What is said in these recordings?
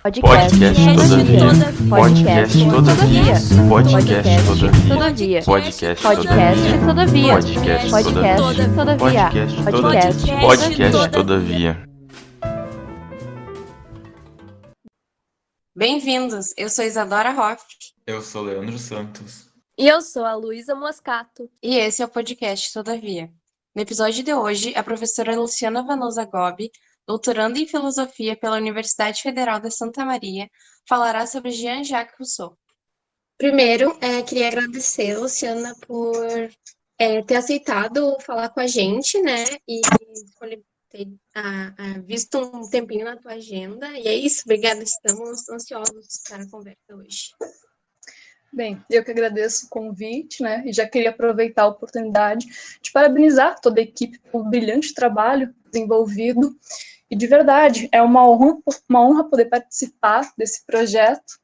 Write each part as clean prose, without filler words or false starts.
Podcast todavia. Podcast todavia. Podcast todavia. Podcast todavia. Podcast todavia. Bem-vindos, eu sou Isadora Hoff. Eu sou Leandro Santos. E eu sou a Luísa Moscato. E esse é o podcast Todavia. No episódio de hoje, a professora Luciana Vanosa Gobi, doutoranda em filosofia pela Universidade Federal de Santa Maria, falará sobre Jean-Jacques Rousseau. Primeiro, queria agradecer, Luciana, por ter aceitado falar com a gente, né? E ter visto um tempinho na tua agenda. E é isso, obrigada. Estamos ansiosos para a conversa hoje. Bem, eu que agradeço o convite, né? E já queria aproveitar a oportunidade de parabenizar toda a equipe pelo brilhante trabalho desenvolvido. E de verdade, é uma honra poder participar desse projeto.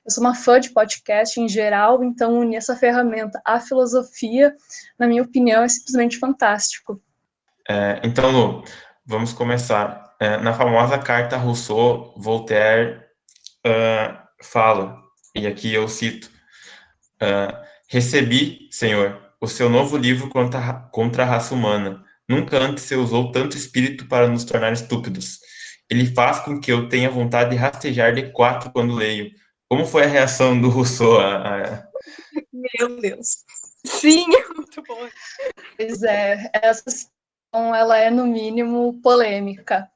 Eu sou uma fã de podcast em geral, então unir essa ferramenta à filosofia, na minha opinião, é simplesmente fantástico. Então, Lu, vamos começar. Na famosa carta a Rousseau, Voltaire fala, e aqui eu cito: recebi, Senhor, o seu novo livro contra a raça humana. Nunca antes se usou tanto espírito para nos tornar estúpidos. Ele faz com que eu tenha vontade de rastejar de quatro quando leio. Como foi a reação do Rousseau? Meu Deus. Sim, muito bom. Pois é, essa situação, ela é, no mínimo, polêmica.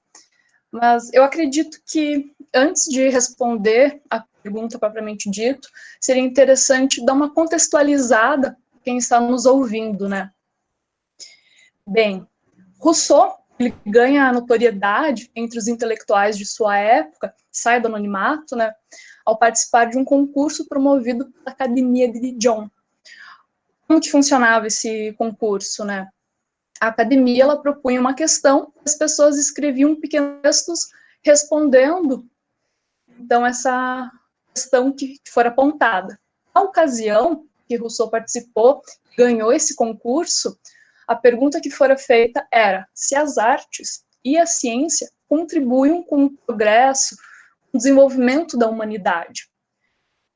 Mas eu acredito que, antes de responder a pergunta propriamente dito, seria interessante dar uma contextualizada para quem está nos ouvindo, né? Bem, Rousseau, ele ganha notoriedade entre os intelectuais de sua época, sai do anonimato, né, ao participar de um concurso promovido pela Academia de Dijon. Como que funcionava esse concurso, né? A academia, ela propunha uma questão, as pessoas escreviam pequenos textos respondendo, então, essa questão que for apontada. Na ocasião que Rousseau participou, ganhou esse concurso, a pergunta que fora feita era se as artes e a ciência contribuem com o progresso, com o desenvolvimento da humanidade.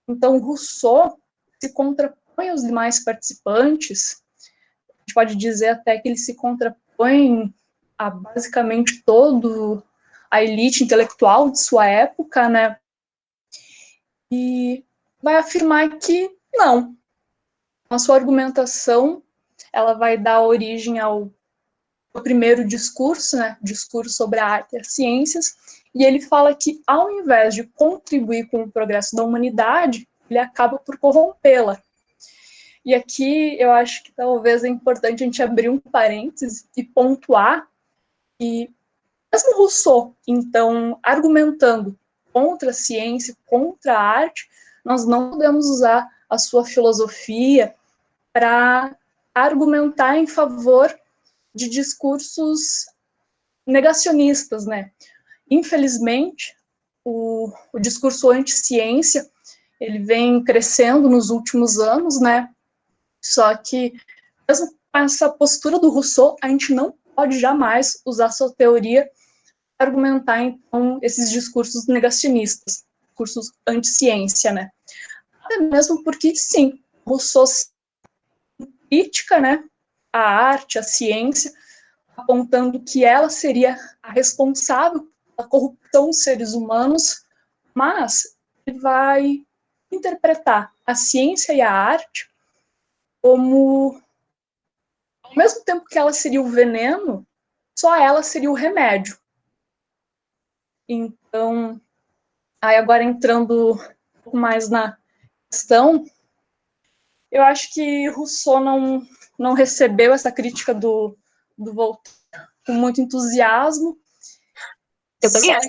Então, Rousseau se contrapõe aos demais participantes, a gente pode dizer até que ele se contrapõe a basicamente toda a elite intelectual de sua época, né? E vai afirmar que não. A sua argumentação, ela vai dar origem ao primeiro discurso, né, discurso sobre a arte e as ciências, e ele fala que, ao invés de contribuir com o progresso da humanidade, ele acaba por corrompê-la. E aqui eu acho que talvez é importante a gente abrir um parênteses e pontuar que, mesmo Rousseau, então, argumentando contra a ciência, contra a arte, nós não podemos usar a sua filosofia para argumentar em favor de discursos negacionistas, né? Infelizmente, o discurso anti-ciência, ele vem crescendo nos últimos anos, né? Só que, mesmo com essa postura do Rousseau, a gente não pode jamais usar sua teoria para argumentar, então, esses discursos negacionistas, discursos anti-ciência, né? Até mesmo porque, sim, Rousseau crítica, né, a arte, a ciência, apontando que ela seria a responsável pela corrupção dos seres humanos, mas ele vai interpretar a ciência e a arte como, ao mesmo tempo que ela seria o veneno, só ela seria o remédio. Então, aí agora entrando um pouco mais na questão, eu acho que Rousseau não recebeu essa crítica do Voltaire com muito entusiasmo. Eu também acho.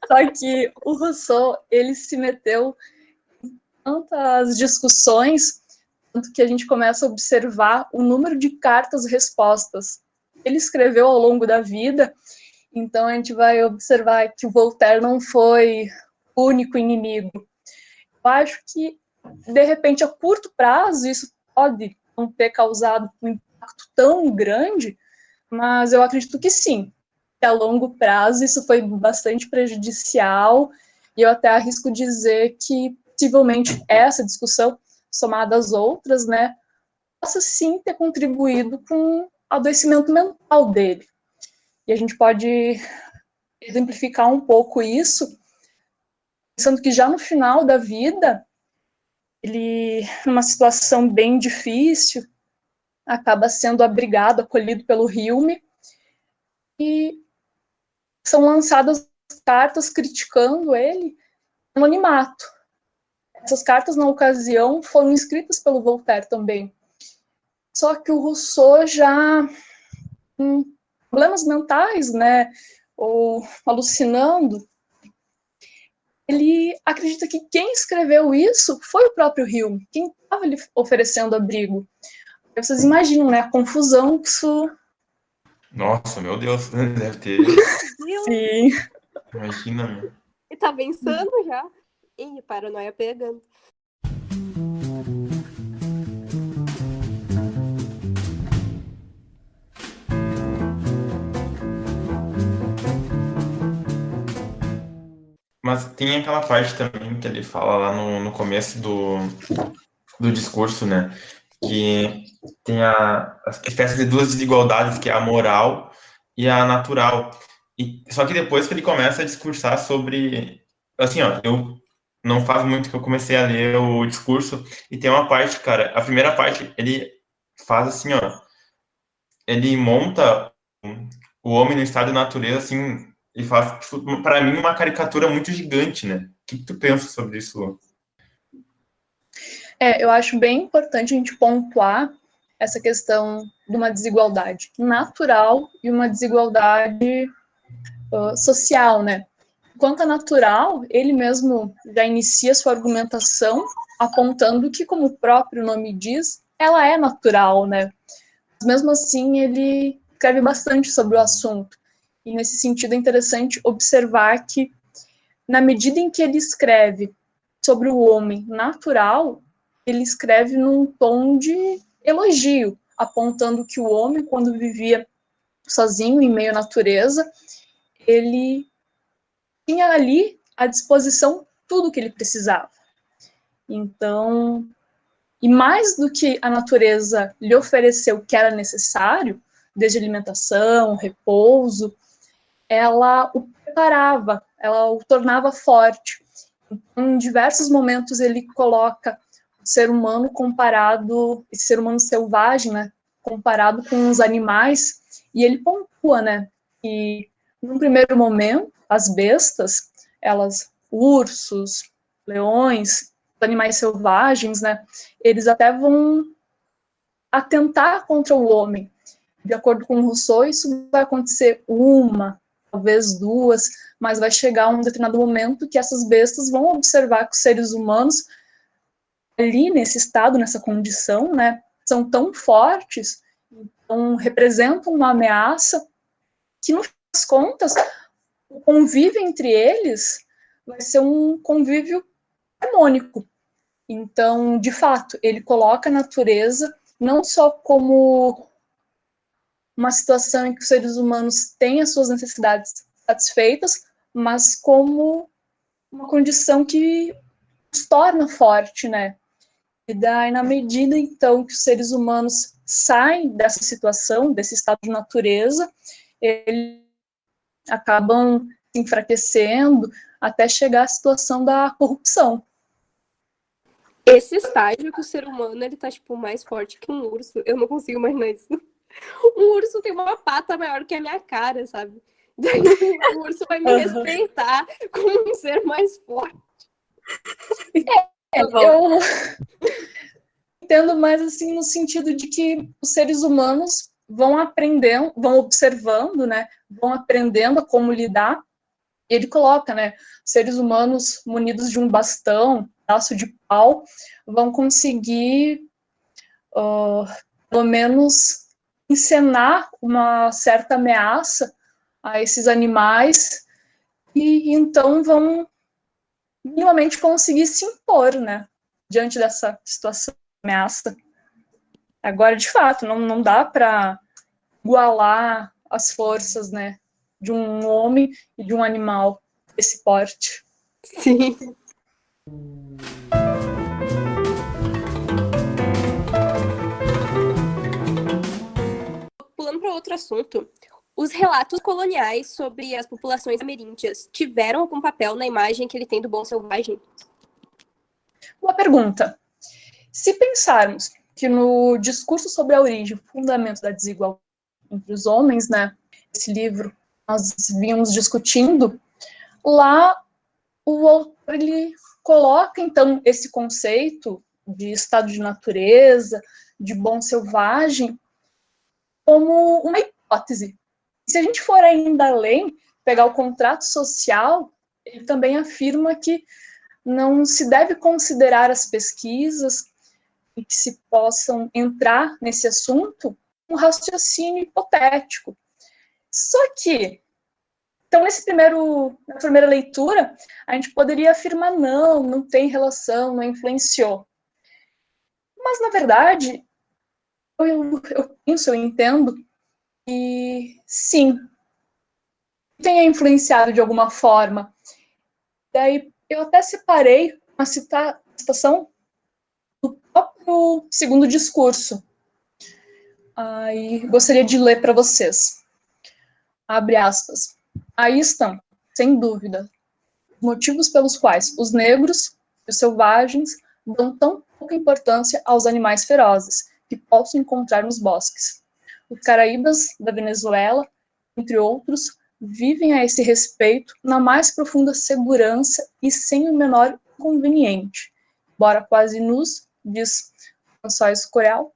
Só que o Rousseau, ele se meteu em tantas discussões, tanto que a gente começa a observar o número de cartas-respostas que ele escreveu ao longo da vida. Então a gente vai observar que o Voltaire não foi o único inimigo. Eu acho que, de repente, a curto prazo, isso pode não ter causado um impacto tão grande, mas eu acredito que sim. a longo prazo isso foi bastante prejudicial, e eu até arrisco dizer que, possivelmente, essa discussão, somada às outras, né, possa sim ter contribuído com o adoecimento mental dele. E a gente pode exemplificar um pouco isso, pensando que já no final da vida, ele, numa situação bem difícil, acaba sendo abrigado, acolhido pelo Hilme, e são lançadas cartas criticando ele no anonimato. Essas cartas, na ocasião, foram escritas pelo Voltaire também. Só que o Rousseau já com problemas mentais, né, ou alucinando, ele acredita que quem escreveu isso foi o próprio Hilme, quem estava lhe oferecendo abrigo. Vocês imaginam, né, a confusão que isso... Nossa, meu Deus, deve ter. Sim. Imagina, meu. E tá pensando já? Ih, paranoia pegando. Mas tem aquela parte também que ele fala lá no começo do discurso, né? Que tem a espécie de duas desigualdades, que é a moral e a natural. E, só que depois que ele começa a discursar sobre... Assim, ó, eu não faz muito que eu comecei a ler o discurso, e tem uma parte, cara, a primeira parte, ele faz assim, ó, ele monta o homem no estado de natureza, assim, e faz, tipo, para mim, uma caricatura muito gigante, né? O que tu pensa sobre isso, Lu? Eu acho bem importante a gente pontuar essa questão de uma desigualdade natural e uma desigualdade social, né? Quanto a natural, ele mesmo já inicia sua argumentação apontando que, como o próprio nome diz, ela é natural, né? Mas mesmo assim, ele escreve bastante sobre o assunto. E nesse sentido é interessante observar que, na medida em que ele escreve sobre o homem natural, ele escreve num tom de elogio, apontando que o homem, quando vivia sozinho em meio à natureza, ele tinha ali à disposição tudo o que ele precisava. Então, e mais do que a natureza lhe ofereceu o que era necessário, desde alimentação, repouso, ela o preparava, ela o tornava forte. Em diversos momentos ele coloca o ser humano comparado, esse ser humano selvagem, né, comparado com os animais, e ele pontua, né, que num primeiro momento as bestas, elas, ursos, leões, animais selvagens, né, eles até vão atentar contra o homem. De acordo com Rousseau, isso vai acontecer uma, talvez duas, mas vai chegar um determinado momento que essas bestas vão observar que os seres humanos, ali nesse estado, nessa condição, né, são tão fortes, então representam uma ameaça, que no fim das contas, o convívio entre eles vai ser um convívio harmônico. Então, de fato, ele coloca a natureza não só como uma situação em que os seres humanos têm as suas necessidades satisfeitas, mas como uma condição que os torna forte, né? E daí, na medida, então, que os seres humanos saem dessa situação, desse estado de natureza, eles acabam se enfraquecendo até chegar à situação da corrupção. Esse estágio que o ser humano, ele tá, tipo, mais forte que um urso. Eu não consigo imaginar isso. Um urso tem uma pata maior que a minha cara, sabe? Daí o urso vai me respeitar como um ser mais forte. Eu entendo mais assim no sentido de que os seres humanos vão aprendendo, vão observando, né? Vão aprendendo a como lidar. E ele coloca, né? Seres humanos munidos de um bastão, braço de pau, vão conseguir, pelo menos, encenar uma certa ameaça a esses animais e então vão minimamente conseguir se impor, né? Diante dessa situação de ameaça. Agora, de fato, não dá para igualar as forças, né, de um homem e de um animal desse porte. Sim. Pulando para outro assunto, os relatos coloniais sobre as populações ameríndias tiveram algum papel na imagem que ele tem do bom selvagem? Uma pergunta. Se pensarmos que no discurso sobre a origem, o fundamento da desigualdade entre os homens, né, esse livro nós vimos discutindo, lá o autor ele coloca então esse conceito de estado de natureza, de bom selvagem, como uma hipótese. Se a gente for ainda além, pegar o contrato social, ele também afirma que não se deve considerar as pesquisas e que se possam entrar nesse assunto um raciocínio hipotético. Só que, então, na primeira leitura, a gente poderia afirmar não tem relação, não influenciou. Mas, na verdade, eu entendo que sim, tenha influenciado de alguma forma. Daí eu até separei uma citação do próprio segundo discurso. Aí gostaria de ler para vocês. Abre aspas. Aí estão, sem dúvida, os motivos pelos quais os negros e os selvagens dão tão pouca importância aos animais ferozes que possam encontrar nos bosques. Os caraíbas da Venezuela, entre outros, vivem a esse respeito na mais profunda segurança e sem o menor inconveniente. Embora quase nus, diz François Corel,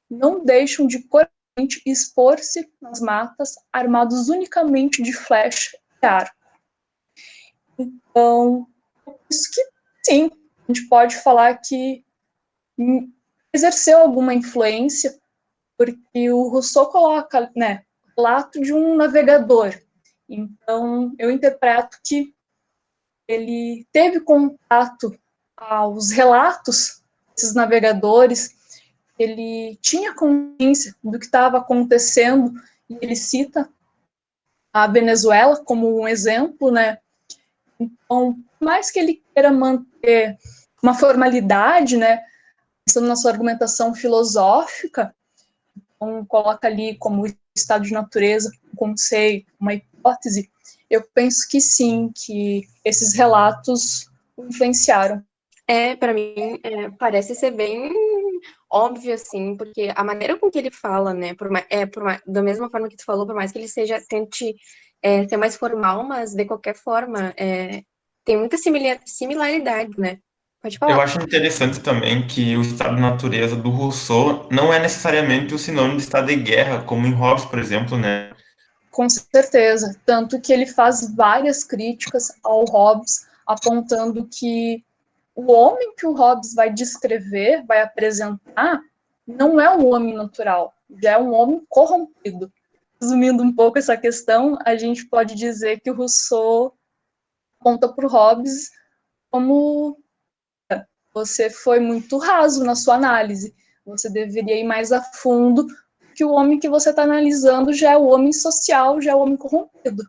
não deixam de corajosamente expor-se nas matas, armados unicamente de flecha e arco. Então, isso que sim, a gente pode falar que exerceu alguma influência, porque o Rousseau coloca, né, o relato de um navegador. Então, eu interpreto que ele teve contato aos relatos desses navegadores, ele tinha consciência do que estava acontecendo, e ele cita a Venezuela como um exemplo, né? Então, por mais que ele queira manter uma formalidade, né, pensando na sua argumentação filosófica, então coloca ali como estado de natureza, um conceito, uma hipótese, eu penso que sim, que esses relatos influenciaram. Para mim, parece ser bem óbvio, assim, porque a maneira com que ele fala, né, da mesma forma que tu falou, por mais que ele tente ser mais formal, mas de qualquer forma, tem muita similaridade, né? Pode Eu falar. acho interessante também que o estado de natureza do Rousseau não é necessariamente o sinônimo de estado de guerra, como em Hobbes, por exemplo, né? Com certeza, tanto que ele faz várias críticas ao Hobbes, apontando que o homem que o Hobbes vai descrever, vai apresentar, não é um homem natural, já é um homem corrompido. Resumindo um pouco essa questão, a gente pode dizer que o Rousseau aponta para o Hobbes como você foi muito raso na sua análise, você deveria ir mais a fundo, que o homem que você está analisando já é o homem social, já é o homem corrompido.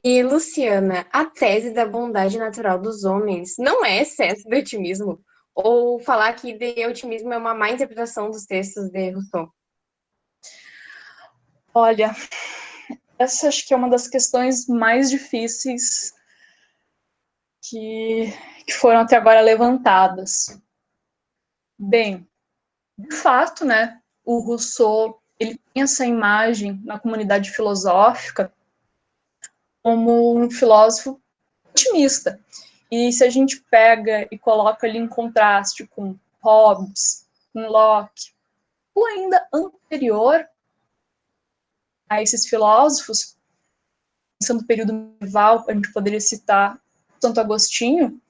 E, Luciana, a tese da bondade natural dos homens não é excesso de otimismo? Ou falar que de otimismo é uma má interpretação dos textos de Rousseau? Olha, essa acho que é uma das questões mais difíceis que foram até agora levantadas. Bem, de fato, né, o Rousseau ele tem essa imagem na comunidade filosófica como um filósofo otimista. E se a gente pega e coloca ali em contraste com Hobbes, com Locke, ou ainda anterior a esses filósofos, pensando no período medieval, a gente poderia citar Santo Agostinho,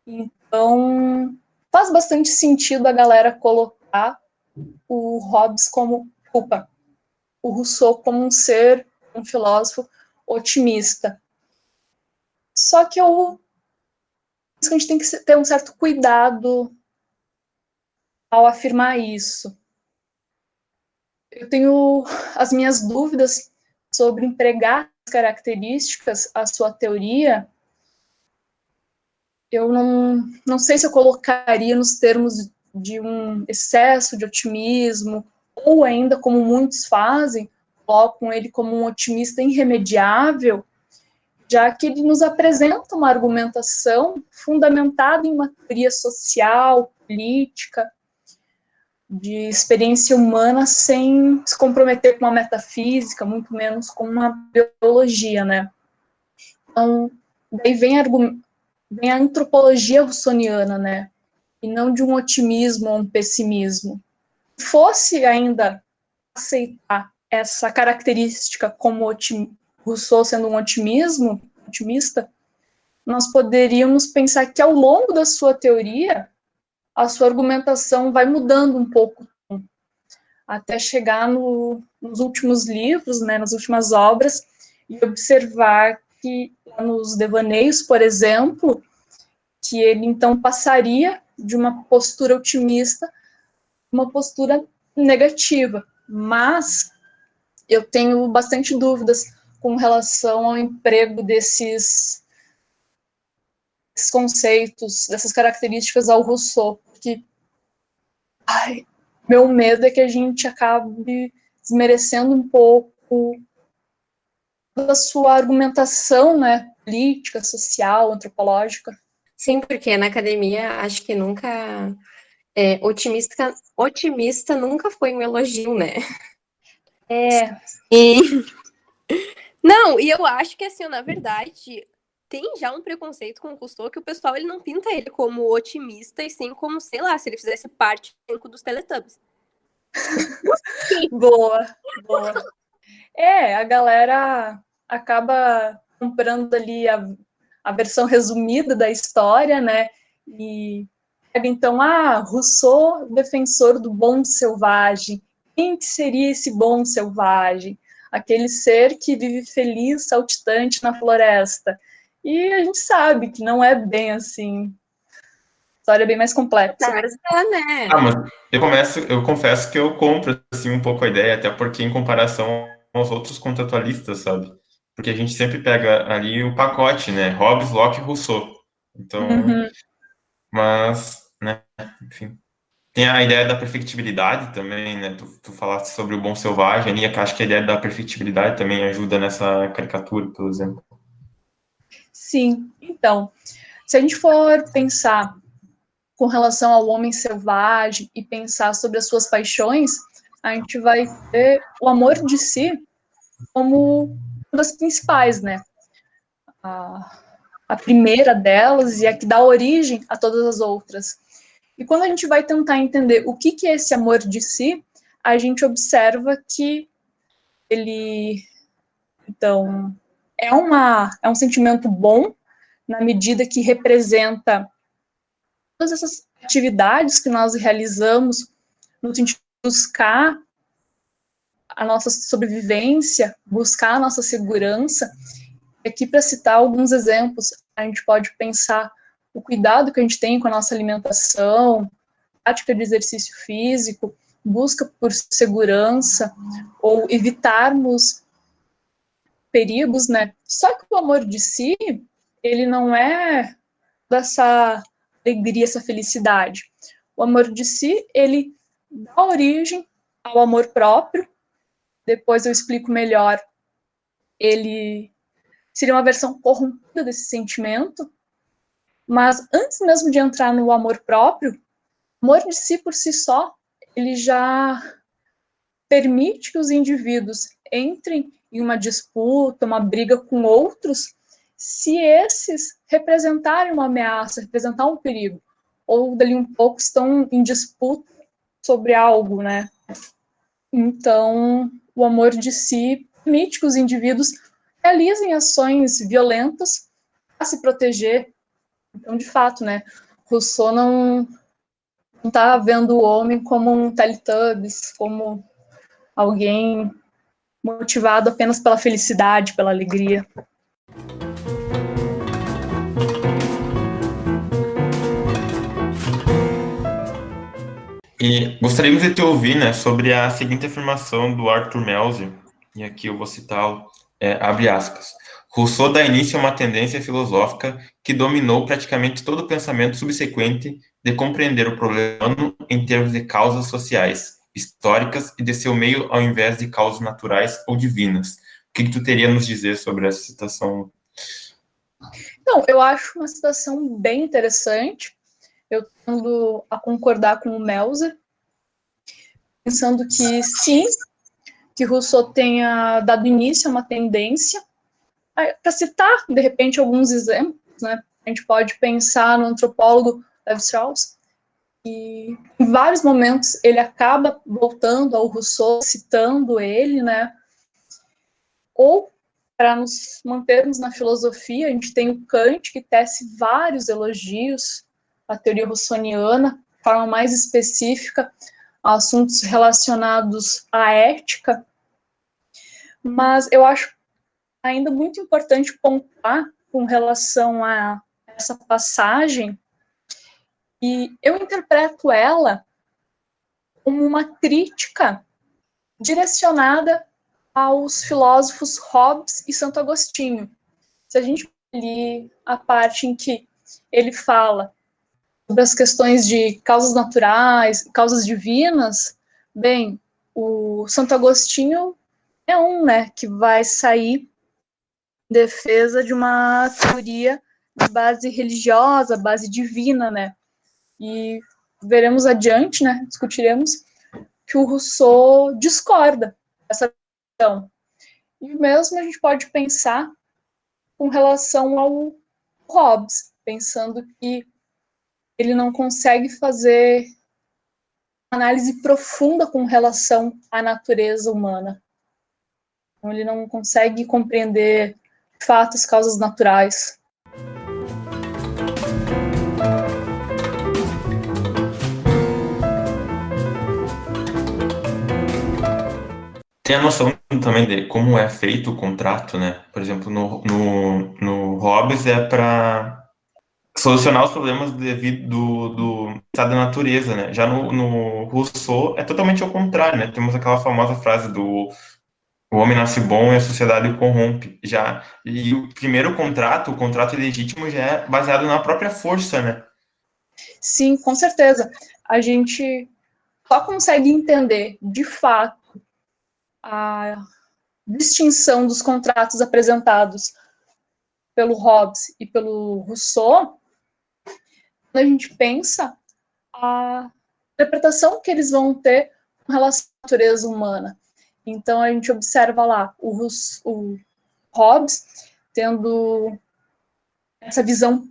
então faz bastante sentido a galera colocar o Hobbes como culpa, o Rousseau como um ser, um filósofo otimista. Só que a gente tem que ter um certo cuidado ao afirmar isso. Eu tenho as minhas dúvidas sobre empregar as características à sua teoria. Eu não sei se eu colocaria nos termos de um excesso de otimismo, ou ainda, como muitos fazem, colocam ele como um otimista irremediável, já que ele nos apresenta uma argumentação fundamentada em uma teoria social, política, de experiência humana, sem se comprometer com uma metafísica, muito menos com uma biologia, né? Então, daí vem a antropologia russoniana, né? E não de um otimismo ou um pessimismo. Se fosse ainda aceitar essa característica como Rousseau sendo um otimista, nós poderíamos pensar que ao longo da sua teoria, a sua argumentação vai mudando um pouco, até chegar nos últimos livros, né, nas últimas obras, e observar que nos devaneios, por exemplo, que ele então passaria de uma postura otimista a uma postura negativa. Mas eu tenho bastante dúvidas com relação ao emprego desses conceitos, dessas características ao Rousseau, porque meu medo é que a gente acabe desmerecendo um pouco da sua argumentação, né, política, social, antropológica. Sim, porque na academia acho que nunca otimista nunca foi um elogio, né? Não, e eu acho que, assim, na verdade, tem já um preconceito com o Rousseau que o pessoal ele não pinta ele como otimista, e sim como, sei lá, se ele fizesse parte do elenco dos Teletubbies. Boa. A galera acaba comprando ali a versão resumida da história, né? E pega então, Rousseau, defensor do bom selvagem. Quem que seria esse bom selvagem? Aquele ser que vive feliz, saltitante na floresta. E a gente sabe que não é bem assim. A história é bem mais complexa. Né? Mas eu confesso que eu compro assim, um pouco a ideia, até porque em comparação aos outros contratualistas, sabe? Porque a gente sempre pega ali o pacote, né? Hobbes, Locke e Rousseau. Então, mas, né, enfim. Tem a ideia da perfectibilidade também, né? Tu falaste sobre o bom selvagem ali, que acho que a ideia da perfectibilidade também ajuda nessa caricatura, por exemplo. Sim, então, se a gente for pensar com relação ao homem selvagem e pensar sobre as suas paixões, a gente vai ver o amor de si como uma das principais, né? A primeira delas e a que dá origem a todas as outras. E quando a gente vai tentar entender o que é esse amor de si, a gente observa que ele, então, é um sentimento bom, na medida que representa todas essas atividades que nós realizamos no sentido de buscar a nossa sobrevivência, buscar a nossa segurança. Aqui, para citar alguns exemplos, a gente pode pensar o cuidado que a gente tem com a nossa alimentação, prática de exercício físico, busca por segurança, ou evitarmos perigos, né? Só que o amor de si, ele não é dessa alegria, essa felicidade. O amor de si, ele dá origem ao amor próprio. Depois eu explico melhor. Ele seria uma versão corrompida desse sentimento. Mas antes mesmo de entrar no amor próprio, o amor de si por si só, ele já permite que os indivíduos entrem em uma disputa, uma briga com outros, se esses representarem uma ameaça, representar um perigo, ou dali um pouco estão em disputa sobre algo, né? Então, o amor de si permite que os indivíduos realizem ações violentas para se proteger. Então, de fato, né, Rousseau não está vendo o homem como um Teletubbies, como alguém motivado apenas pela felicidade, pela alegria. E gostaríamos de te ouvir, né, sobre a seguinte afirmação do Arthur Melzer, e aqui eu vou citá-lo, abre aspas. Rousseau dá início a uma tendência filosófica que dominou praticamente todo o pensamento subsequente de compreender o problema humano em termos de causas sociais, históricas e de seu meio ao invés de causas naturais ou divinas. O que tu teria a nos dizer sobre essa citação? Então, eu acho uma citação bem interessante. Eu tendo a concordar com o Melzer, pensando que sim, que Rousseau tenha dado início a uma tendência. Para citar, de repente, alguns exemplos, né? A gente pode pensar no antropólogo Levi-Strauss, e em vários momentos ele acaba voltando ao Rousseau, citando ele, né? Ou, para nos mantermos na filosofia, a gente tem o Kant, que tece vários elogios à teoria russoniana, de forma mais específica, a assuntos relacionados à ética. Mas eu acho ainda muito importante pontuar com relação a essa passagem, e eu interpreto ela como uma crítica direcionada aos filósofos Hobbes e Santo Agostinho. Se a gente ler a parte em que ele fala sobre as questões de causas naturais, causas divinas, bem, o Santo Agostinho é né, que vai sair em defesa de uma teoria de base religiosa, base divina, né? E veremos adiante, né, discutiremos, que o Rousseau discorda dessa visão. E mesmo a gente pode pensar com relação ao Hobbes, pensando que ele não consegue fazer análise profunda com relação à natureza humana. Então, ele não consegue compreender, de fato, as causas naturais. Tem a noção também de como é feito o contrato, né? Por exemplo, no Hobbes é para solucionar os problemas devido do estado da natureza, né? Já no Rousseau é totalmente ao contrário, né? Temos aquela famosa frase do o homem nasce bom e a sociedade o corrompe. Já, e o primeiro contrato, o contrato legítimo, já é baseado na própria força, né? Sim, com certeza. A gente só consegue entender, de fato, a distinção dos contratos apresentados pelo Hobbes e pelo Rousseau, quando a gente pensa a interpretação que eles vão ter com relação à natureza humana. Então, a gente observa lá o Hobbes tendo essa visão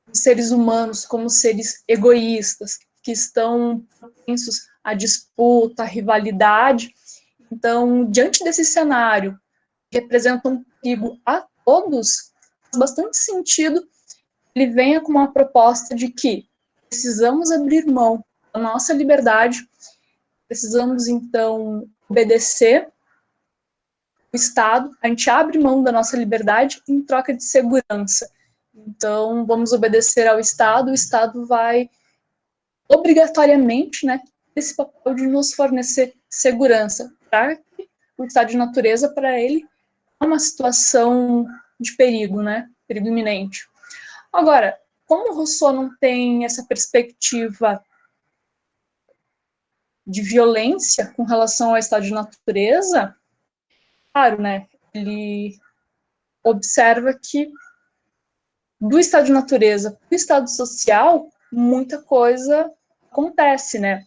dos seres humanos como seres egoístas, que estão propensos à disputa, à rivalidade. Então, diante desse cenário, que representa um perigo a todos, faz bastante sentido ele venha com uma proposta de que precisamos abrir mão da nossa liberdade, precisamos, então, obedecer o Estado, a gente abre mão da nossa liberdade em troca de segurança. Então, vamos obedecer ao Estado, o Estado vai, obrigatoriamente, né, esse papel de nos fornecer segurança, para que o estado de natureza, para ele, é uma situação de perigo, né, perigo iminente. Agora, como o Rousseau não tem essa perspectiva de violência com relação ao estado de natureza, claro, né, ele observa que do estado de natureza para o estado social, muita coisa acontece, né?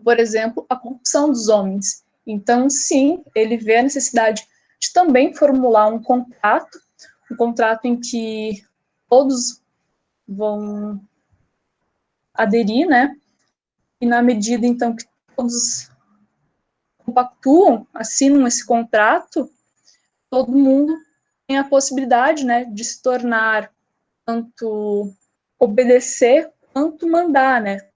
Por exemplo, a corrupção dos homens. Então, sim, ele vê a necessidade de também formular um contrato em que todos vão aderir, né? E na medida, então, que todos compactuam, assinam esse contrato, todo mundo tem a possibilidade, né, de se tornar tanto obedecer quanto mandar, né?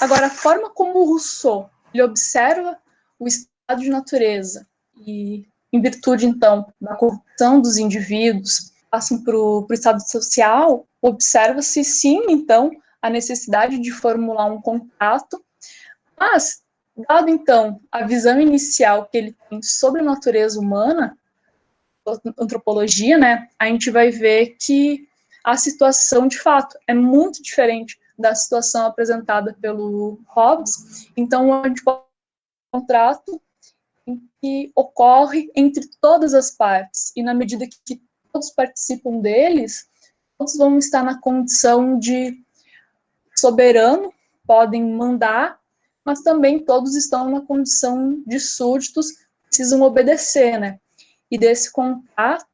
Agora, a forma como o Rousseau ele observa o estado de natureza e, em virtude, então, da corrupção dos indivíduos, passam para o estado social, observa-se, sim, então, a necessidade de formular um contrato, mas, dado então a visão inicial que ele tem sobre a natureza humana, antropologia, né, a gente vai ver que a situação, de fato, é muito diferente da situação apresentada pelo Hobbes. Então, a gente pode ter um contrato em que ocorre entre todas as partes, e na medida que todos participam deles, todos vão estar na condição de soberano, podem mandar, mas também todos estão na condição de súditos, precisam obedecer, né? E desse contrato,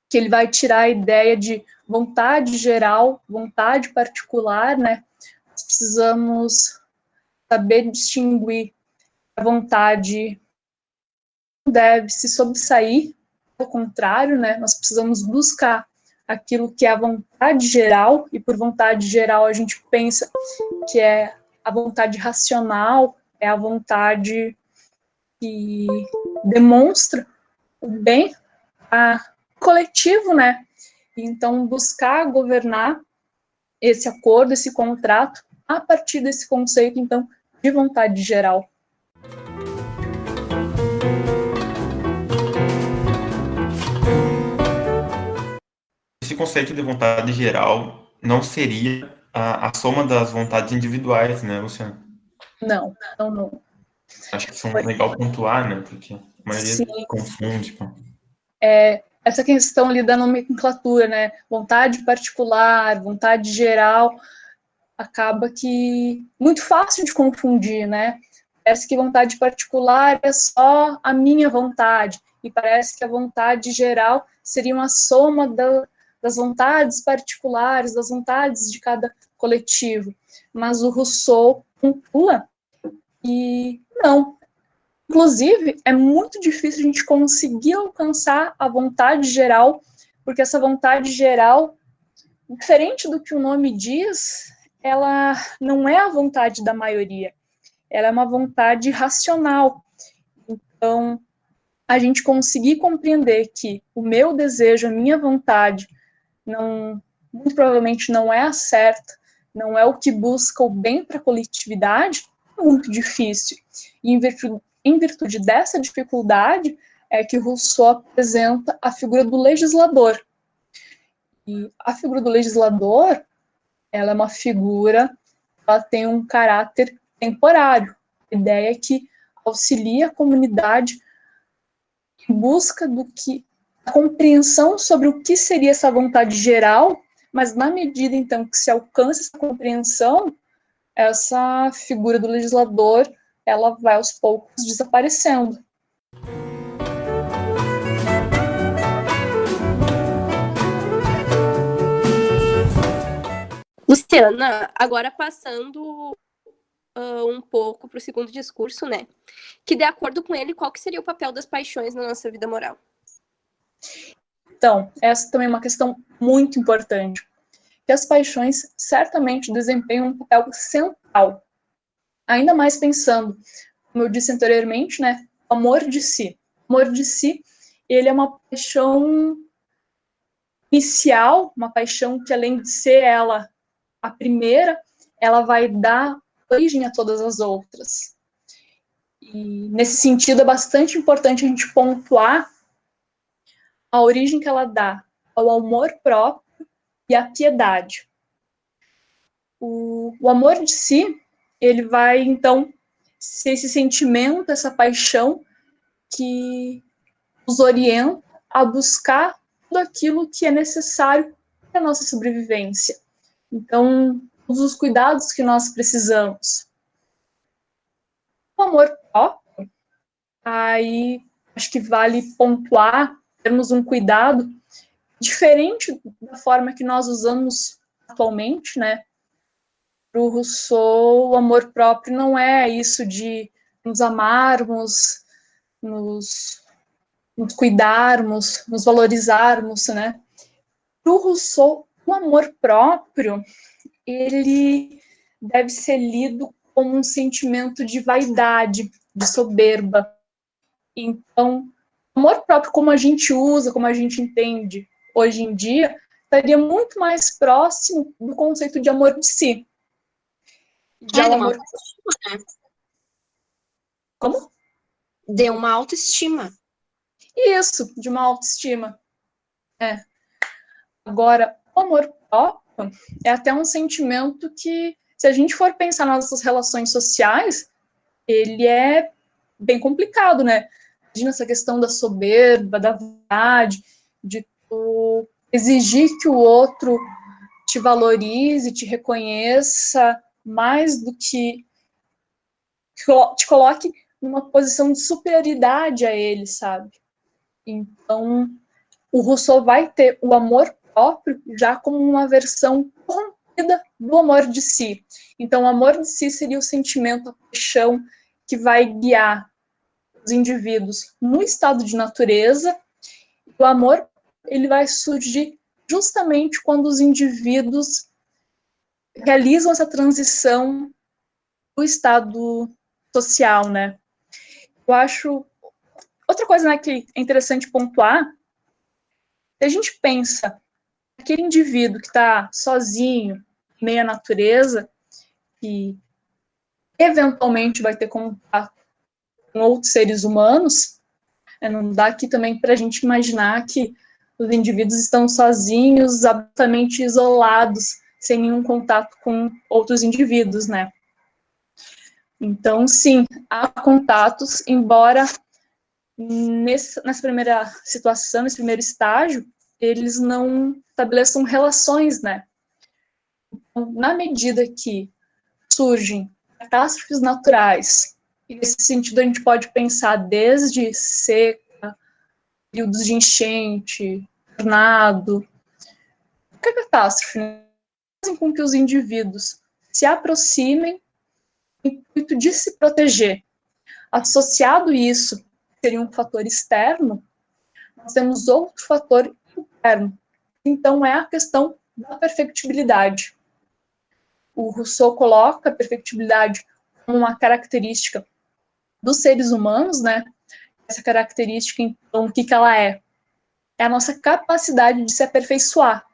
que ele vai tirar a ideia de vontade geral, vontade particular, né? Nós precisamos saber distinguir a vontade não deve se sobressair, ao contrário, né? Nós precisamos buscar aquilo que é a vontade geral, e por vontade geral a gente pensa que é a vontade racional, é a vontade que demonstra o bem coletivo, né? Então, buscar governar esse acordo, esse contrato, a partir desse conceito, então, de vontade geral. Esse conceito de vontade geral não seria a soma das vontades individuais, né, Luciano? Não. Acho que são legal pontuar, né, porque a maioria Sim. confunde. Essa questão ali da nomenclatura, né, vontade particular, vontade geral, acaba que muito fácil de confundir, né? Parece que vontade particular é só a minha vontade, e parece que a vontade geral seria uma soma das vontades particulares, das vontades de cada coletivo. Mas o Rousseau pontua e não. Inclusive, é muito difícil a gente conseguir alcançar a vontade geral, porque essa vontade geral, diferente do que o nome diz, ela não é a vontade da maioria, ela é uma vontade racional. Então, a gente conseguir compreender que o meu desejo, a minha vontade, muito provavelmente não é a certa, não é o que busca o bem para a coletividade, é muito difícil. E em virtude dessa dificuldade, é que Rousseau apresenta a figura do legislador. E a figura do legislador, ela é uma figura, ela tem um caráter temporário. A ideia é que auxilia a comunidade em busca a compreensão sobre o que seria essa vontade geral, mas na medida, então, que se alcança essa compreensão, essa figura do legislador, ela vai aos poucos desaparecendo. Luciana, agora passando um pouco para o segundo discurso, né? Que, de acordo com ele, qual que seria o papel das paixões na nossa vida moral? Então, essa também é uma questão muito importante. Que as paixões certamente desempenham um papel central. Ainda mais pensando, como eu disse anteriormente, né? O amor de si. O amor de si, ele é uma paixão inicial, uma paixão que, além de ser ela a primeira, ela vai dar origem a todas as outras. E, nesse sentido, é bastante importante a gente pontuar a origem que ela dá ao amor próprio e à piedade. O amor de si, ele vai, então, ser esse sentimento, essa paixão que nos orienta a buscar tudo aquilo que é necessário para a nossa sobrevivência. Então, todos os cuidados que nós precisamos. O amor próprio, aí acho que vale pontuar, termos um cuidado diferente da forma que nós usamos atualmente, né? Para o Rousseau, o amor próprio não é isso de nos amarmos, nos cuidarmos, nos valorizarmos, né? Para o Rousseau, o amor próprio, ele deve ser lido como um sentimento de vaidade, de soberba. Então, amor próprio, como a gente usa, como a gente entende hoje em dia, estaria muito mais próximo do conceito de amor de si. Já o de uma amor... autoestima, né? Como? De uma autoestima. Isso, de uma autoestima. Agora, o amor próprio é até um sentimento que, se a gente for pensar nas nossas relações sociais, ele é bem complicado, né? Imagina essa questão da soberba, da vontade, de tu exigir que o outro te valorize, te reconheça, mais do que te coloque numa posição de superioridade a ele, sabe? Então, o Rousseau vai ter o amor próprio já como uma versão corrompida do amor de si. Então, o amor de si seria o sentimento, a paixão que vai guiar os indivíduos no estado de natureza. O amor, ele vai surgir justamente quando os indivíduos realizam essa transição do estado social, né? Eu acho... Outra coisa, né, que é interessante pontuar, se a gente pensa aquele indivíduo que está sozinho, meio à natureza, que eventualmente vai ter contato com outros seres humanos, não dá aqui também para a gente imaginar que os indivíduos estão sozinhos, absolutamente isolados, sem nenhum contato com outros indivíduos, né? Então, sim, há contatos, embora nessa primeira situação, nesse primeiro estágio, eles não estabeleçam relações, né? Então, na medida que surgem catástrofes naturais, e nesse sentido a gente pode pensar desde seca, períodos de enchente, tornado, qualquer catástrofe, né? Fazem com que os indivíduos se aproximem no intuito de se proteger. Associado isso, seria um fator externo, nós temos outro fator interno. Então, é a questão da perfectibilidade. O Rousseau coloca a perfectibilidade como uma característica dos seres humanos, né? Essa característica, então, o que ela é? É a nossa capacidade de se aperfeiçoar.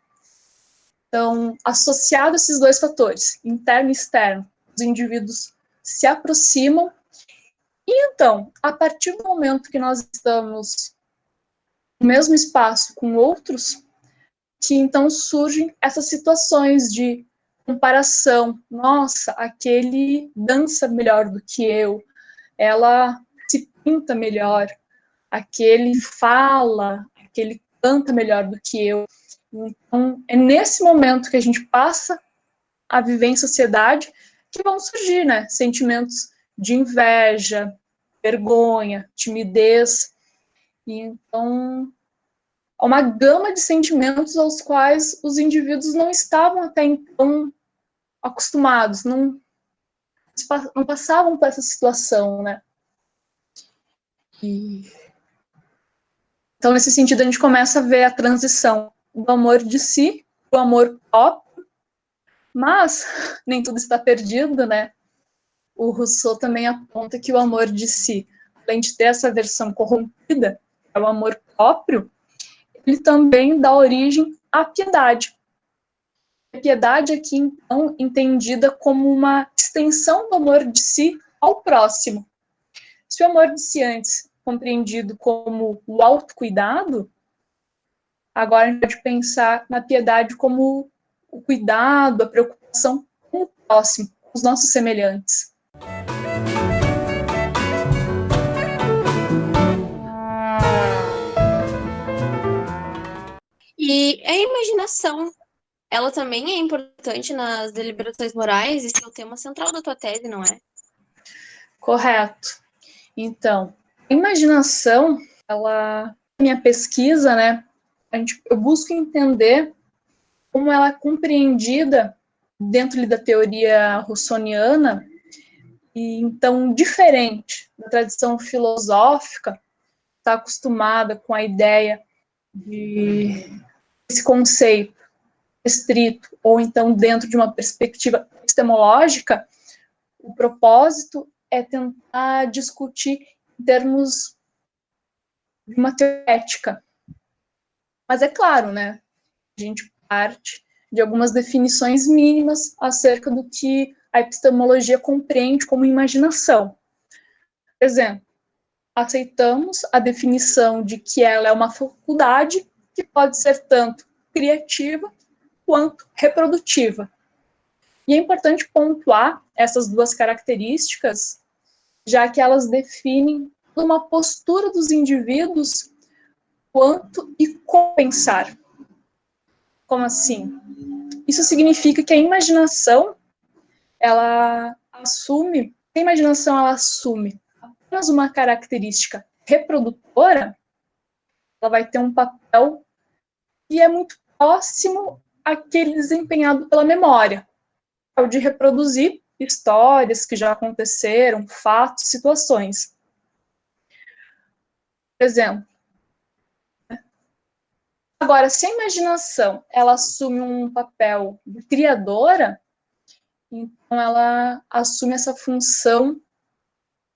Então, associado a esses dois fatores, interno e externo, os indivíduos se aproximam. E então, a partir do momento que nós estamos no mesmo espaço com outros, que então surgem essas situações de comparação. Nossa, aquele dança melhor do que eu, ela se pinta melhor, aquele fala, aquele canta melhor do que eu. Então, é nesse momento que a gente passa a viver em sociedade que vão surgir, né, sentimentos de inveja, vergonha, timidez. E então, há uma gama de sentimentos aos quais os indivíduos não estavam até então acostumados, não passavam por essa situação, né? Então, nesse sentido, a gente começa a ver a transição do amor de si para o amor próprio, mas nem tudo está perdido, né? O Rousseau também aponta que o amor de si, além de ter essa versão corrompida, é o amor próprio, ele também dá origem à piedade. A piedade aqui, então, entendida como uma extensão do amor de si ao próximo. Se o amor de si antes compreendido como o autocuidado, agora a gente pode pensar na piedade como o cuidado, a preocupação com o próximo, com os nossos semelhantes. E a imaginação, ela também é importante nas deliberações morais, esse é o tema central da tua tese, não é? Correto. Então, a imaginação, minha pesquisa, né, eu busco entender como ela é compreendida dentro da teoria russoniana, e então, diferente da tradição filosófica, está acostumada com a ideia de esse conceito estrito, ou então dentro de uma perspectiva epistemológica, o propósito é tentar discutir em termos de uma teoria ética. Mas é claro, né? A gente parte de algumas definições mínimas acerca do que a epistemologia compreende como imaginação. Por exemplo, aceitamos a definição de que ela é uma faculdade que pode ser tanto criativa quanto reprodutiva. E é importante pontuar essas duas características, já que elas definem uma postura dos indivíduos quanto e como pensar. Como assim? Isso significa que a imaginação, ela assume apenas uma característica reprodutora, ela vai ter um papel que é muito próximo àquele desempenhado pela memória, o de reproduzir histórias que já aconteceram, fatos, situações. Por exemplo, agora, se a imaginação ela assume um papel de criadora, então ela assume essa função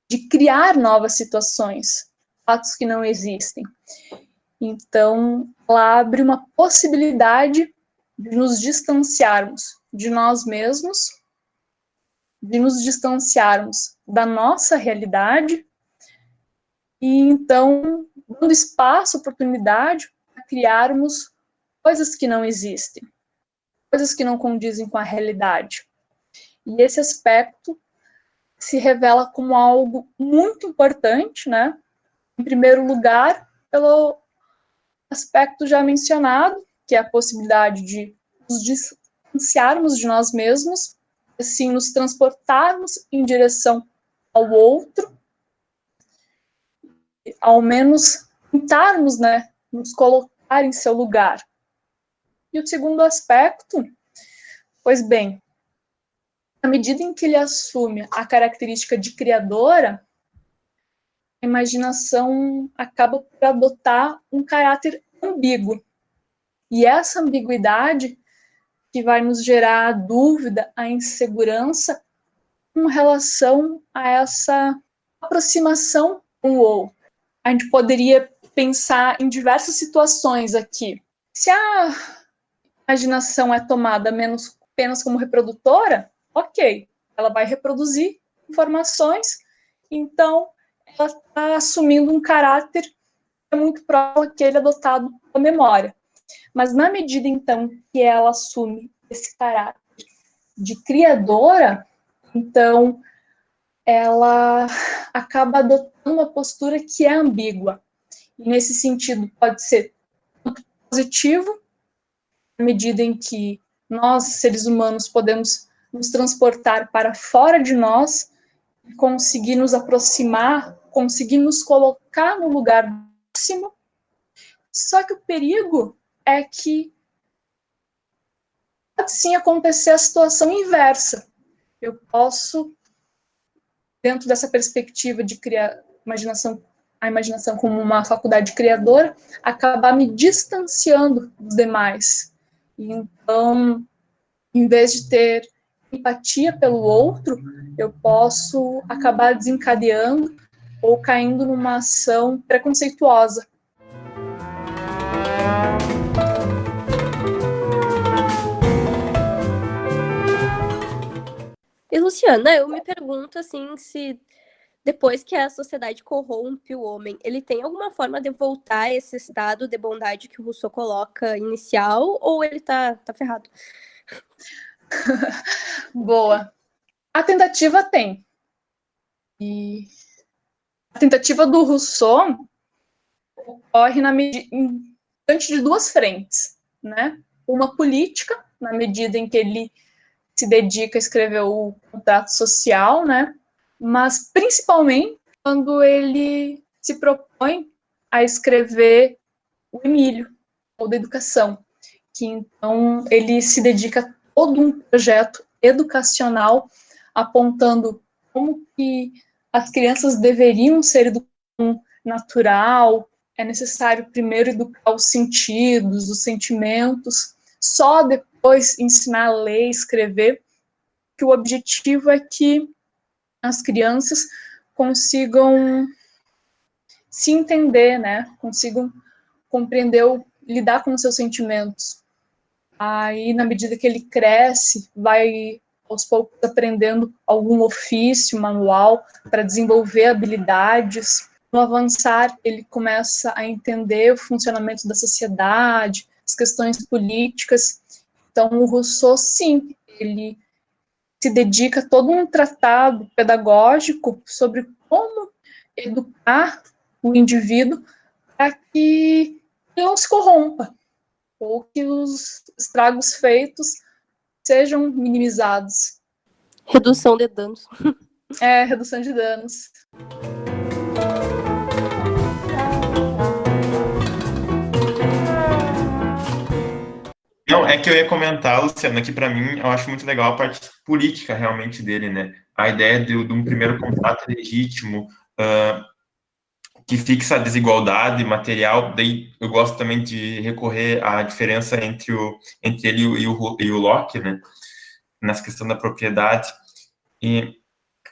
de criar novas situações, fatos que não existem. Então, ela abre uma possibilidade de nos distanciarmos de nós mesmos, de nos distanciarmos da nossa realidade, e então, dando espaço, oportunidade para criarmos coisas que não existem, coisas que não condizem com a realidade. E esse aspecto se revela como algo muito importante, né? Em primeiro lugar, pelo aspecto já mencionado, que é a possibilidade de nos distanciarmos de nós mesmos, assim, nos transportarmos em direção ao outro, ao menos tentarmos, né, nos colocar em seu lugar. E o segundo aspecto, pois bem, à medida em que ele assume a característica de criadora, a imaginação acaba por adotar um caráter ambíguo. E essa ambiguidade que vai nos gerar a dúvida, a insegurança com relação a essa aproximação com o outro. A gente poderia pensar em diversas situações aqui. Se a imaginação é tomada apenas como reprodutora, ok, ela vai reproduzir informações, então ela está assumindo um caráter que é muito próximo àquele adotado pela memória. Mas na medida, então, que ela assume esse caráter de criadora, então ela acaba adotando uma postura que é ambígua. E nesse sentido, pode ser positivo, na medida em que nós, seres humanos, podemos nos transportar para fora de nós, conseguir nos aproximar, conseguir nos colocar no lugar máximo. Só que o perigo é que pode sim acontecer a situação inversa. Eu posso, dentro dessa perspectiva de criar a imaginação como uma faculdade criadora, acabar me distanciando dos demais. Então, em vez de ter empatia pelo outro, eu posso acabar desencadeando ou caindo numa ação preconceituosa. E, Luciana, eu me pergunto, assim, se depois que a sociedade corrompe o homem, ele tem alguma forma de voltar a esse estado de bondade que o Rousseau coloca inicial, ou ele tá ferrado? Boa. A tentativa tem. E a tentativa do Rousseau ocorre diante de duas frentes, né? Uma política, na medida em que ele se dedica a escrever o contrato social, né? Mas principalmente quando ele se propõe a escrever o Emílio, ou da educação, que então ele se dedica a todo um projeto educacional apontando como que as crianças deveriam ser educação natural, é necessário primeiro educar os sentidos, os sentimentos, só depois ensinar a ler, escrever, que o objetivo é que as crianças consigam se entender, né? Consigam compreender, lidar com os seus sentimentos. Aí, na medida que ele cresce, vai aos poucos aprendendo algum ofício, manual, para desenvolver habilidades. No avançar, ele começa a entender o funcionamento da sociedade, as questões políticas. Então, o Rousseau, sim, ele se dedica a todo um tratado pedagógico sobre como educar o indivíduo para que ele não se corrompa, ou que os estragos feitos sejam minimizados. Redução de danos. Redução de danos. Não, é que eu ia comentar, Luciano, que para mim eu acho muito legal a parte política realmente dele, né? A ideia de um primeiro contrato legítimo, que fixa a desigualdade material. Daí eu gosto também de recorrer à diferença entre ele e o Locke, né? Nessa questão da propriedade. E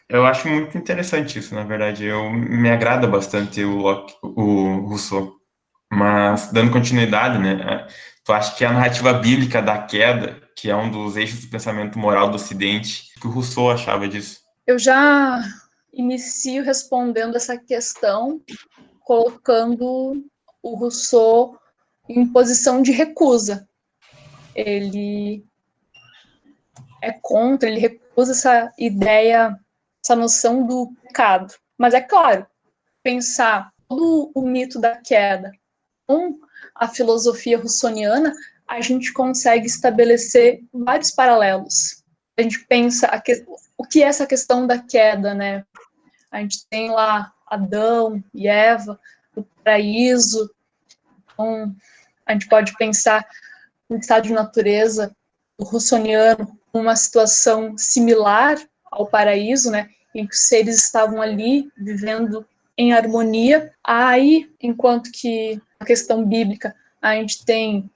eu acho muito interessante isso, na verdade. Me agrada bastante o Rousseau. Mas, dando continuidade, né? Tu acha que a narrativa bíblica da queda, que é um dos eixos do pensamento moral do Ocidente, o que o Rousseau achava disso? Eu já inicio respondendo essa questão, colocando o Rousseau em posição de recusa. Ele é contra, ele recusa essa ideia, essa noção do pecado. Mas é claro, pensar todo o mito da queda com a filosofia russoniana, a gente consegue estabelecer vários paralelos. A gente pensa o que é essa questão da queda, né? A gente tem lá Adão e Eva, o paraíso. Então, a gente pode pensar no estado de natureza do russoniano, uma situação similar ao paraíso, né? Em que os seres estavam ali vivendo em harmonia. Aí, enquanto que a questão bíblica, a gente tem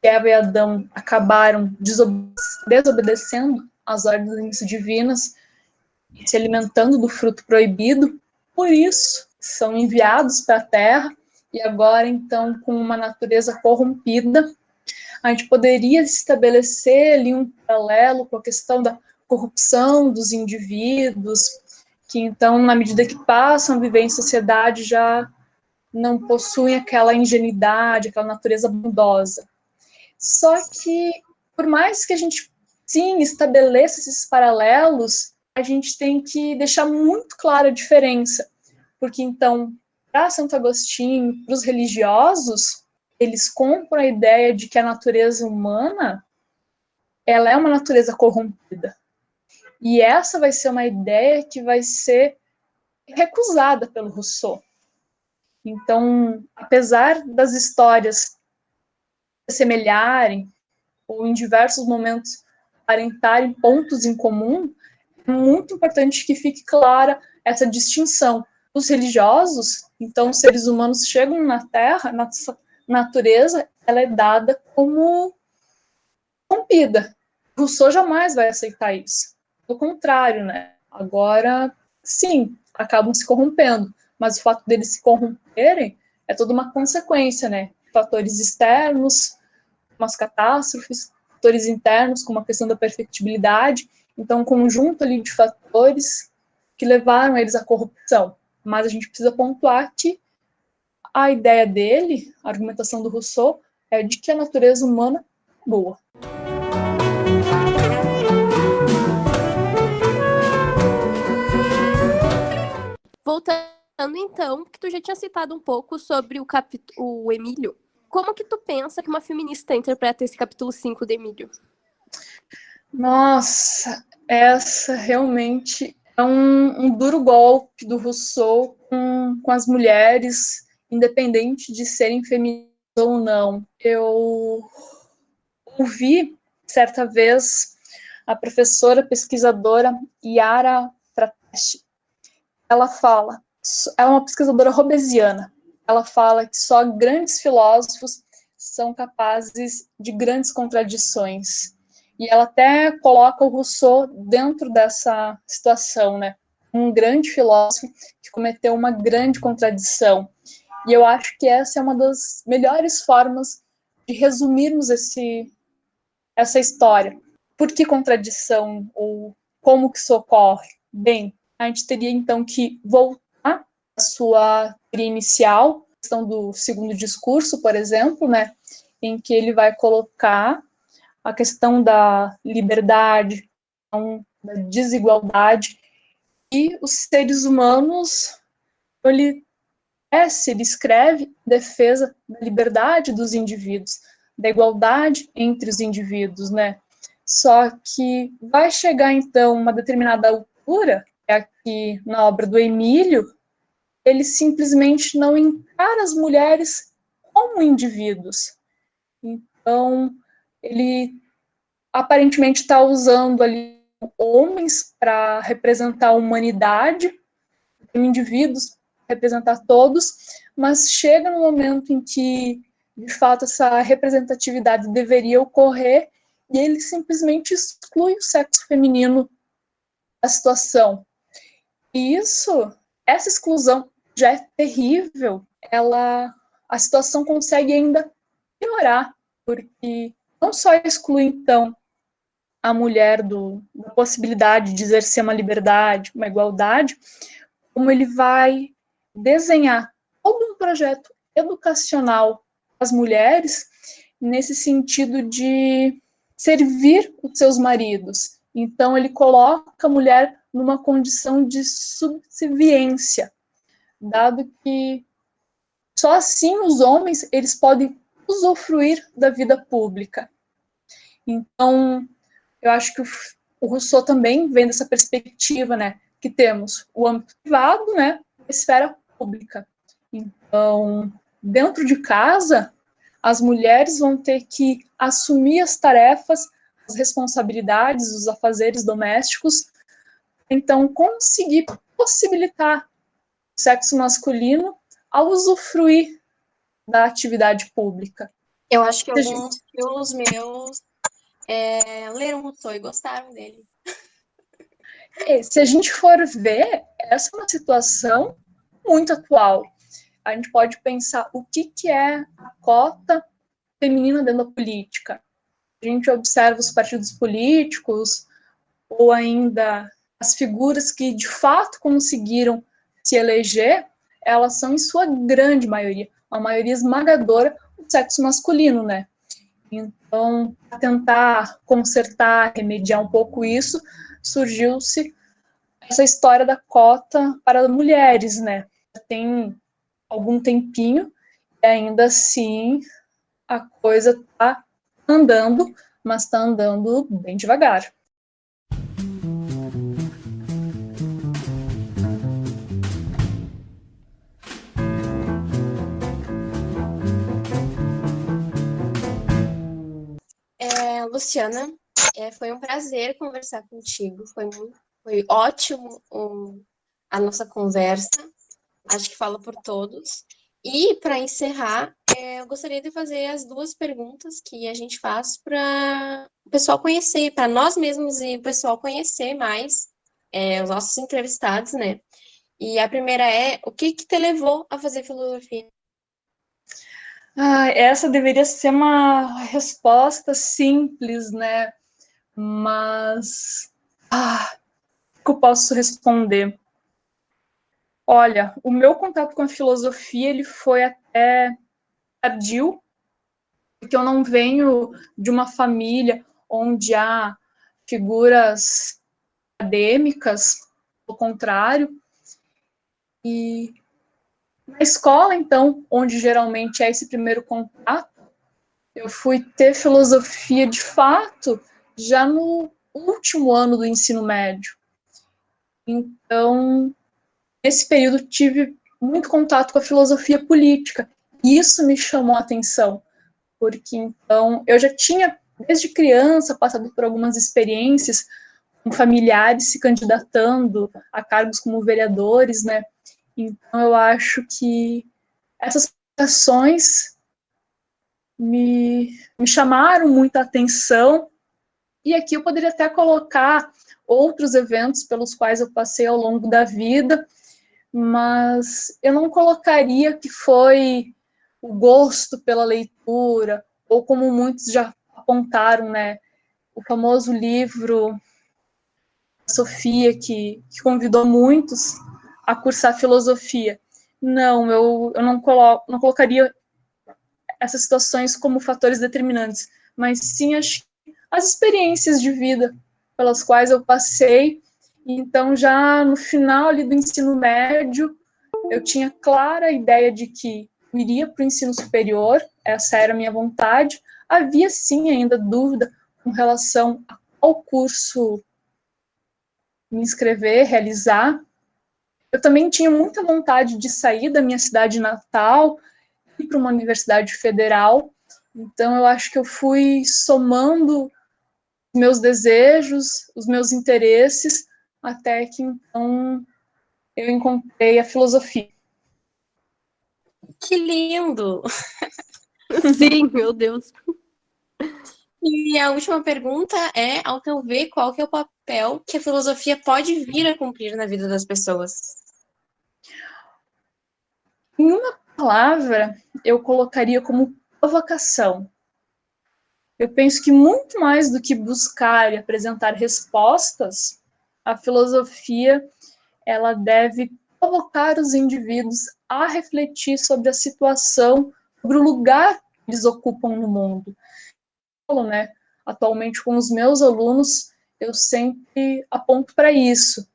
que Eva e Adão acabaram desobedecendo às ordens divinas e se alimentando do fruto proibido, por isso são enviados para a Terra e agora, então, com uma natureza corrompida, a gente poderia estabelecer ali um paralelo com a questão da corrupção dos indivíduos, que então, na medida que passam a viver em sociedade, já não possuem aquela ingenuidade, aquela natureza bondosa. Só que, por mais que a gente, sim, estabeleça esses paralelos, a gente tem que deixar muito clara a diferença. Porque, então, para Santo Agostinho, para os religiosos, eles compram a ideia de que a natureza humana ela é uma natureza corrompida. E essa vai ser uma ideia que vai ser recusada pelo Rousseau. Então, apesar das histórias se semelharem, ou em diversos momentos aparentarem pontos em comum, é muito importante que fique clara essa distinção. Os religiosos, então, os seres humanos chegam na Terra, na natureza, ela é dada como corrompida. Rousseau jamais vai aceitar isso. Pelo contrário, né? Agora, sim, acabam se corrompendo, mas o fato deles se corromperem é toda uma consequência, né? Fatores externos, umas catástrofes, fatores internos, como a questão da perfectibilidade. Então, um conjunto ali de fatores que levaram eles à corrupção. Mas a gente precisa pontuar que a ideia dele, a argumentação do Rousseau, é de que a natureza humana é boa. Voltando então, que tu já tinha citado um pouco sobre o Emílio. Como que tu pensa que uma feminista interpreta esse capítulo 5 de Emílio? Nossa, essa realmente é um duro golpe do Rousseau com as mulheres, independente de serem feministas ou não. Eu ouvi, certa vez, a professora pesquisadora Yara Pratesti. Ela é uma pesquisadora robesiana, ela fala que só grandes filósofos são capazes de grandes contradições. E ela até coloca o Rousseau dentro dessa situação, né? Um grande filósofo que cometeu uma grande contradição. E eu acho que essa é uma das melhores formas de resumirmos essa história. Por que contradição? Ou como que isso ocorre? Bem, a gente teria então que voltar à sua teoria inicial, a questão do segundo discurso, por exemplo, né, em que ele vai colocar a questão da liberdade, da desigualdade, e os seres humanos, ele escreve em defesa da liberdade dos indivíduos, da igualdade entre os indivíduos, né? Só que vai chegar, então, uma determinada altura, aqui na obra do Emílio, ele simplesmente não encara as mulheres como indivíduos. Então, ele aparentemente está usando ali homens para representar a humanidade, indivíduos representar todos, mas chega no momento em que, de fato, essa representatividade deveria ocorrer e ele simplesmente exclui o sexo feminino da situação. E essa exclusão já é terrível, a situação consegue ainda piorar, porque não só exclui, então, a mulher da possibilidade de exercer uma liberdade, uma igualdade, como ele vai desenhar todo um projeto educacional às mulheres nesse sentido de servir os seus maridos. Então, ele coloca a mulher numa condição de subserviência, dado que só assim os homens eles podem usufruir da vida pública. Então, eu acho que o Rousseau também vem dessa perspectiva, né, que temos o âmbito privado, né, a esfera pública. Então, dentro de casa, as mulheres vão ter que assumir as tarefas, as responsabilidades, os afazeres domésticos, então conseguir possibilitar o sexo masculino a usufruir da atividade pública. Eu acho que alguns tios meus leram Rousseau e gostaram dele. Se a gente for ver, essa é uma situação muito atual. A gente pode pensar o que é a cota feminina dentro da política. A gente observa os partidos políticos ou ainda as figuras que de fato conseguiram se eleger, elas são em sua grande maioria, uma maioria esmagadora do sexo masculino, né? Então, para tentar consertar, remediar um pouco isso, surgiu-se essa história da cota para mulheres, né? Tem algum tempinho e ainda assim a coisa está andando, mas está andando bem devagar. Luciana, foi um prazer conversar contigo. Foi ótimo a nossa conversa. Acho que falo por todos. E, para encerrar, eu gostaria de fazer as duas perguntas que a gente faz para o pessoal conhecer, para nós mesmos e o pessoal conhecer mais os nossos entrevistados, né? E a primeira é, o que te levou a fazer filosofia? Essa deveria ser uma resposta simples, né? Mas o que eu posso responder? Olha, o meu contato com a filosofia ele foi até tardio, porque eu não venho de uma família onde há figuras acadêmicas, ao contrário. E na escola, então, onde geralmente é esse primeiro contato, eu fui ter filosofia de fato já no último ano do ensino médio. Então, nesse período, tive muito contato com a filosofia política. E isso me chamou a atenção, porque então eu já tinha, desde criança, passado por algumas experiências com familiares se candidatando a cargos como vereadores, né? Então, eu acho que essas ações me chamaram muita atenção, e aqui eu poderia até colocar outros eventos pelos quais eu passei ao longo da vida, mas eu não colocaria que foi o gosto pela leitura, ou como muitos já apontaram, né, o famoso livro Sofia, que convidou muitos a cursar filosofia. Não, eu não colocaria essas situações como fatores determinantes, mas sim as experiências de vida pelas quais eu passei. Então, já no final ali do ensino médio, eu tinha clara a ideia de que eu iria para o ensino superior, essa era a minha vontade. Havia, sim, ainda dúvida com relação a qual curso me inscrever, realizar. Eu também tinha muita vontade de sair da minha cidade natal, ir para uma universidade federal. Então, eu acho que eu fui somando os meus desejos, os meus interesses, até que, então, eu encontrei a filosofia. Que lindo! Sim, meu Deus. E a última pergunta é, ao teu ver, qual que é o papel que a filosofia pode vir a cumprir na vida das pessoas? Em uma palavra, eu colocaria como provocação. Eu penso que muito mais do que buscar e apresentar respostas, a filosofia ela deve provocar os indivíduos a refletir sobre a situação, sobre o lugar que eles ocupam no mundo. Né? Atualmente, com os meus alunos, eu sempre aponto para isso.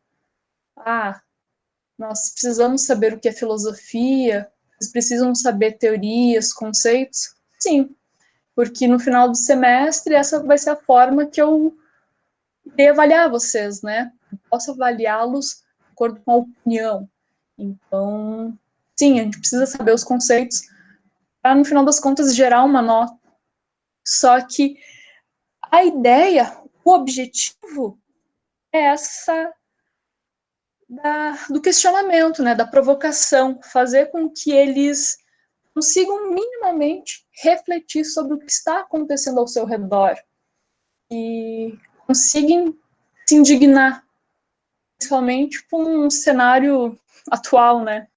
Nós precisamos saber o que é filosofia, eles precisam saber teorias, conceitos? Sim, porque no final do semestre essa vai ser a forma que eu irei avaliar vocês, né? Eu posso avaliá-los de acordo com a opinião. Então, sim, a gente precisa saber os conceitos para, no final das contas, gerar uma nota. Só que a ideia, o objetivo é essa do questionamento, né, da provocação, fazer com que eles consigam minimamente refletir sobre o que está acontecendo ao seu redor e consigam se indignar, principalmente com um cenário atual, né?